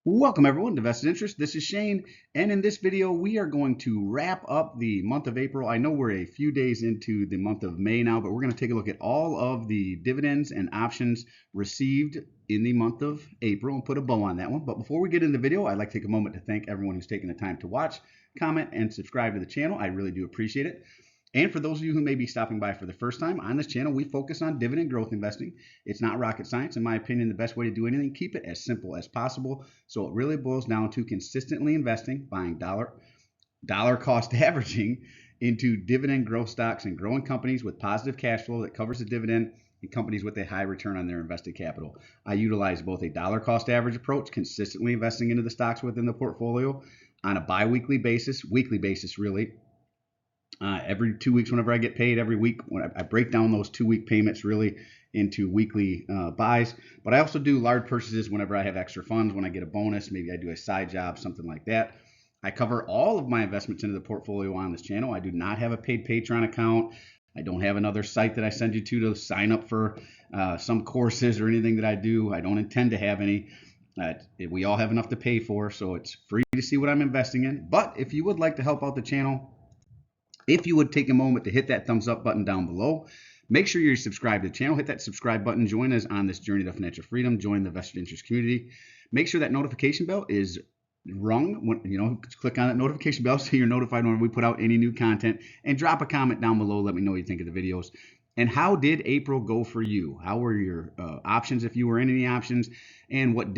Welcome everyone to Vested Interest. This is Shane, and in this video we are going to wrap up the month of April. I know we're a few days into the month of May now, but we're going to take a look at all of the dividends and options received in the month of April and put a bow on that one. But before we get into the video, I'd like to take a moment to thank everyone who's taken the time to watch, comment, and subscribe to the channel. I really do appreciate it. And for those of you who may be stopping by for the first time, on this channel, we focus on dividend growth investing. It's not rocket science. In my opinion, the best way to do anything, keep it as simple as possible. So it really boils down to consistently investing, buying dollar cost averaging into dividend growth stocks and growing companies with positive cash flow that covers the dividend and companies with a high return on their invested capital. I utilize both a dollar cost average approach, consistently investing into the stocks within the portfolio on a bi-weekly basis, weekly basis really, every 2 weeks whenever I get paid. Every week when I break down those 2-week payments really into weekly buys. But I also do large purchases whenever I have extra funds, when I get a bonus, maybe I do a side job, something like that. I cover all of my investments into the portfolio on this channel. I do not have a paid Patreon account. I don't have another site that I send you to sign up for some courses or anything that I do. I don't intend to have any. We all have enough to pay for, so it's free to see what I'm investing in. But if you would like to help out the channel, if you would take a moment to hit that thumbs up button down below, make sure you're subscribed to the channel, hit that subscribe button, join us on this journey to financial freedom, join the vested interest community. Make sure that notification bell is rung, click on that notification bell so you're notified when we put out any new content, and drop a comment down below. Let me know what you think of the videos. And how did April go for you? How were your options, if you were in any options, and what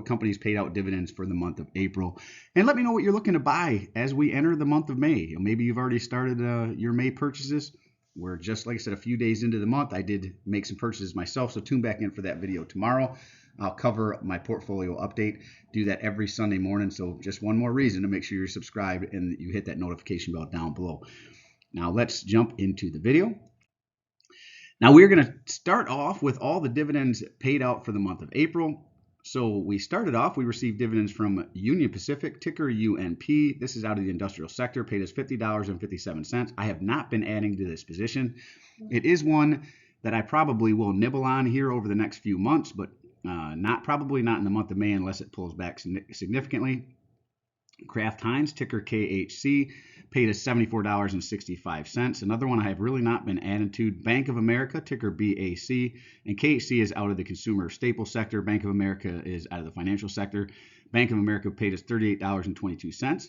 companies paid out dividends for the month of April? And let me know what you're looking to buy as we enter the month of May. Maybe you've already started your May purchases. We're just, like I said, a few days into the month. I did make some purchases myself, so tune back in for that video tomorrow. I'll cover my portfolio update. Do that every Sunday morning, so just one more reason to make sure you're subscribed and you hit that notification bell down below. Now let's jump into the video. Now we're going to start off with all the dividends paid out for the month of April. So we started off, we received dividends from Union Pacific, ticker UNP. This is out of the industrial sector, paid us $50.57. I have not been adding to this position. It is one that I probably will nibble on here over the next few months, but probably not in the month of May unless it pulls back significantly. Kraft Heinz, ticker KHC, paid us $74.65. Another one I have really not been added to. Bank of America, ticker BAC, and KHC is out of the consumer staple sector. Bank of America is out of the financial sector. Bank of America paid us $38.22.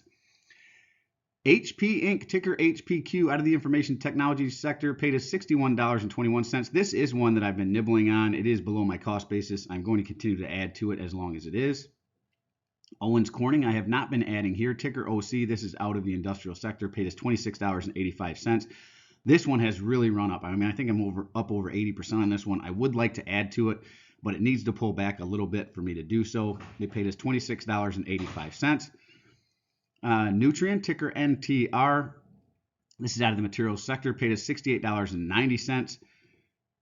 HP Inc., ticker HPQ, out of the information technology sector, paid us $61.21. This is one that I've been nibbling on. It is below my cost basis. I'm going to continue to add to it as long as it is. Owens Corning, I have not been adding here. Ticker OC, this is out of the industrial sector, paid us $26.85. This one has really run up. I mean, I think I'm up over 80% on this one. I would like to add to it, but it needs to pull back a little bit for me to do so. They paid us $26.85. Nutrien, ticker NTR, this is out of the materials sector, paid us $68.90.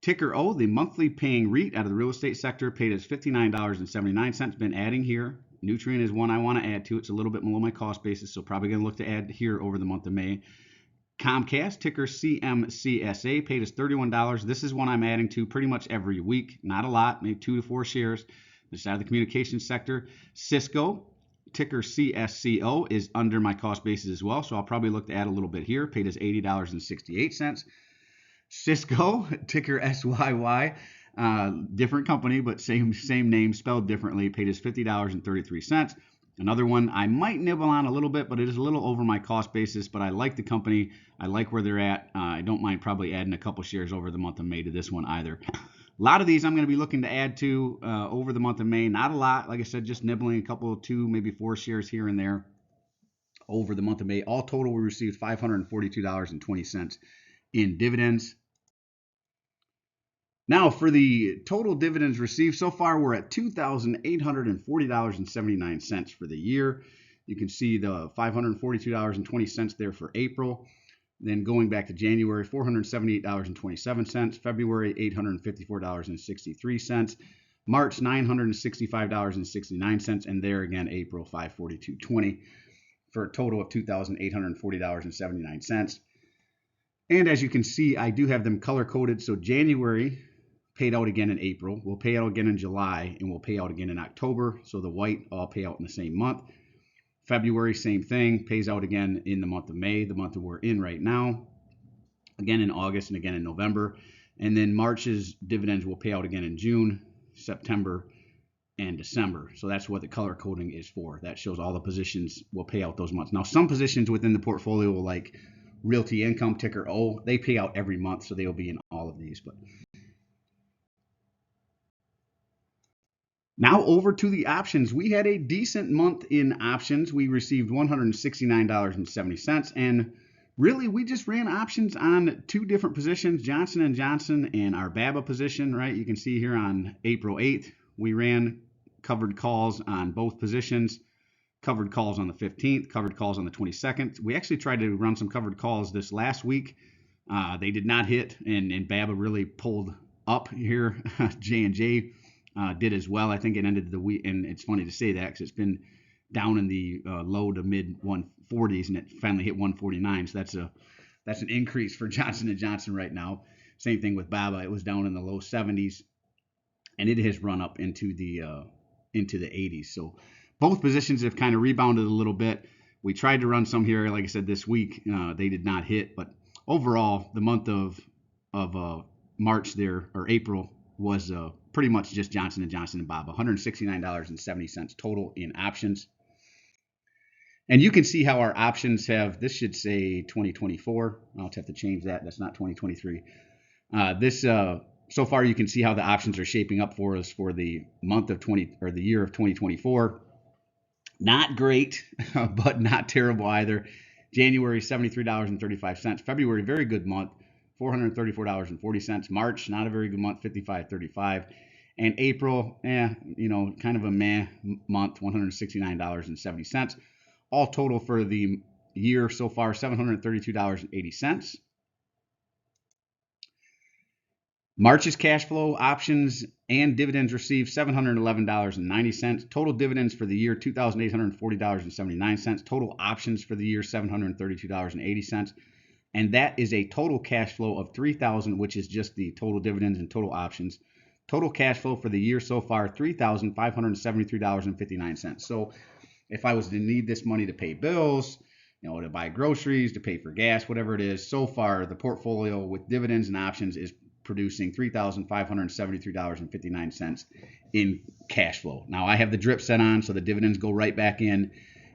Ticker O, the monthly paying REIT out of the real estate sector, paid us $59.79. Been adding here. Nutrien is one I want to add to. It's a little bit below my cost basis, so probably going to look to add here over the month of May. Comcast, ticker CMCSA, paid us $31. This is one I'm adding to pretty much every week. Not a lot, maybe 2 to 4 shares. This is out of the communications sector. Cisco, ticker CSCO, is under my cost basis as well, so I'll probably look to add a little bit here. Paid us $80.68. Cisco, ticker SYY, different company, but same name spelled differently, paid us $50.33. Another one I might nibble on a little bit, but it is a little over my cost basis, but I like the company. I like where they're at. I don't mind probably adding a couple shares over the month of May to this one either. A lot of these I'm going to be looking to add to over the month of May. Not a lot. Like I said, just nibbling a couple, 2, maybe 4 shares here and there over the month of May. All total, we received $542.20 in dividends. Now, for the total dividends received so far, we're at $2,840.79 for the year. You can see the $542.20 there for April. Then going back to January, $478.27. February, $854.63. March, $965.69. And there again, April, $542.20 for a total of $2,840.79. And as you can see, I do have them color coded. So January paid out again in April. We'll pay out again in July, and we'll pay out again in October. So the white all pay out in the same month. February, same thing, pays out again in the month of May, the month that we're in right now, again in August, and again in November. And then March's dividends will pay out again in June, September, and December. So that's what the color coding is for. That shows all the positions will pay out those months. Now, some positions within the portfolio, like Realty Income, ticker O, they pay out every month, so they'll be in all of these. But now over to the options. We had a decent month in options. We received $169.70, and really we just ran options on two different positions, Johnson & Johnson and our BABA position, right? You can see here on April 8th, we ran covered calls on both positions, covered calls on the 15th, covered calls on the 22nd. We actually tried to run some covered calls this last week. They did not hit, and BABA really pulled up here. J&J did as well. I think it ended the week, and it's funny to say that because it's been down in the low to mid 140s, and it finally hit 149. So that's an increase for Johnson & Johnson right now. Same thing with BABA. It was down in the low 70s, and it has run up into the 80s. So both positions have kind of rebounded a little bit. We tried to run some here, like I said, this week. They did not hit, but overall, the month of March there, or April, was pretty much just Johnson & Johnson and BABA, $169.70 total in options. And you can see how our options have, this should say 2024. I'll have to change that. That's not 2023. So far you can see how the options are shaping up for us for the month of the year of 2024. Not great, but not terrible either. January, $73.35. February, very good month, $434.40. March, not a very good month, $55.35. And April, kind of a meh month, $169.70. All total for the year so far, $732.80. March's cash flow, options, and dividends received $711.90. Total dividends for the year, $2,840.79. Total options for the year, $732.80. And that is a total cash flow of $3,000, which is just the total dividends and total options. Total cash flow for the year so far, $3,573.59. So if I was to need this money to pay bills, to buy groceries, to pay for gas, whatever it is, so far the portfolio with dividends and options is producing $3,573.59 in cash flow. Now I have the drip set on, so the dividends go right back in,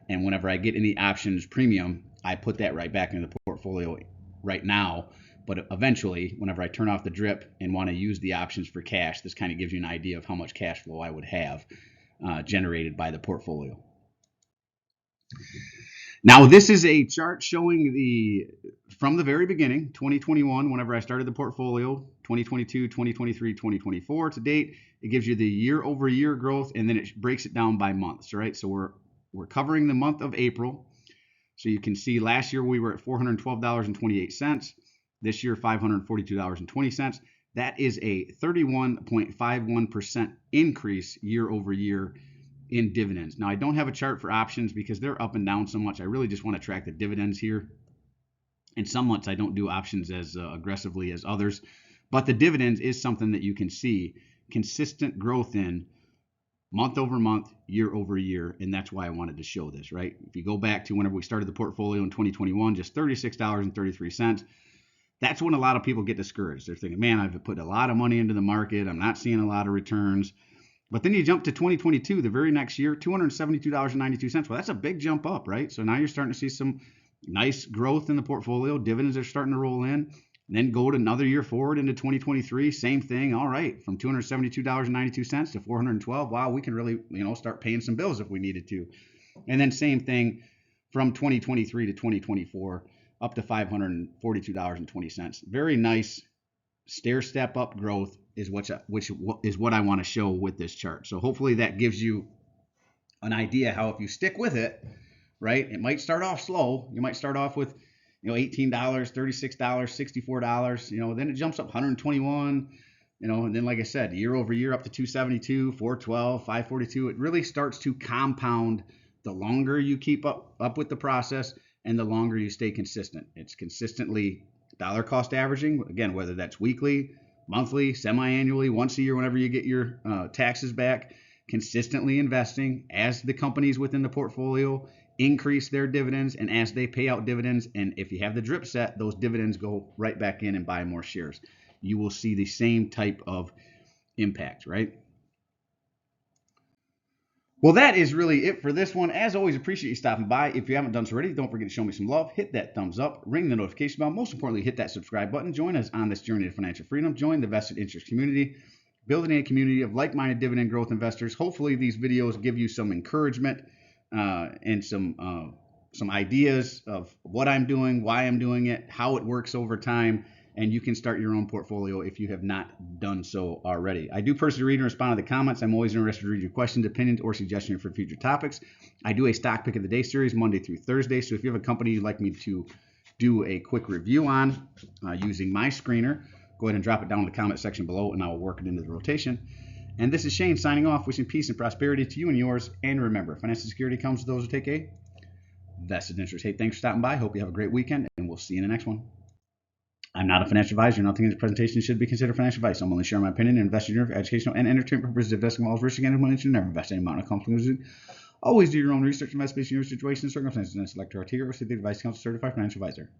and whenever I get any options premium, I put that right back into the portfolio right now. But eventually, whenever I turn off the drip and want to use the options for cash, this kind of gives you an idea of how much cash flow I would have generated by the portfolio. Now, this is a chart showing from the very beginning, 2021, whenever I started the portfolio, 2022, 2023, 2024 to date. It gives you the year-over-year growth, and then it breaks it down by months, right? So we're covering the month of April. So you can see last year we were at $412.28. This year, $542.20. That is a 31.51% increase year over year in dividends. Now, I don't have a chart for options because they're up and down so much. I really just want to track the dividends here. And some months I don't do options as aggressively as others. But the dividends is something that you can see consistent growth in month over month, year over year. And that's why I wanted to show this, right? If you go back to whenever we started the portfolio in 2021, just $36.33. That's when a lot of people get discouraged. They're thinking, man, I've put a lot of money into the market. I'm not seeing a lot of returns. But then you jump to 2022, the very next year, $272.92. Well, that's a big jump up, right? So now you're starting to see some nice growth in the portfolio. Dividends are starting to roll in. And then go to another year forward into 2023, same thing. All right, from $272.92 to $412. Wow, we can really, start paying some bills if we needed to. And then same thing from 2023 to 2024, up to $542.20. Very nice stair step up growth is what I want to show with this chart. So hopefully that gives you an idea how if you stick with it, right, it might start off slow. You might start off with $18, $36, $64, then it jumps up $121, and then like I said, year over year up to $272, $412, $542. It really starts to compound the longer you keep up with the process and the longer you stay consistent. It's consistently dollar cost averaging, again, whether that's weekly, monthly, semi-annually, once a year, whenever you get your taxes back, consistently investing as the companies within the portfolio increase their dividends and as they pay out dividends. And if you have the drip set, those dividends go right back in and buy more shares. You will see the same type of impact, right? Well, that is really it for this one. As always, appreciate you stopping by. If you haven't done so already, don't forget to show me some love. Hit that thumbs up, ring the notification bell. Most importantly, hit that subscribe button. Join us on this journey to financial freedom. Join the vested interest community, building a community of like-minded dividend growth investors. Hopefully, these videos give you some encouragement and some ideas of what I'm doing, why I'm doing it, how it works over time, and you can start your own portfolio if you have not done so already. I do personally read and respond to the comments. I'm always interested to read your questions, opinions, or suggestions for future topics. I do a stock pick of the day series Monday through Thursday. So if you have a company you'd like me to do a quick review on using my screener, go ahead and drop it down in the comment section below, and I will work it into the rotation. And this is Shane signing off, wishing peace and prosperity to you and yours. And remember, financial security comes to those who take a vested interest. Hey, thanks for stopping by. Hope you have a great weekend, and we'll see you in the next one. I'm not a financial advisor. Nothing in this presentation should be considered financial advice. I'm only sharing my opinion and investing for educational and entertainment purposes. Investing involves risk and money. Should never invest any amount of company. Always do your own research, invest based on your situation and circumstances, and select criteria or seek the advice counsel certified financial advisor.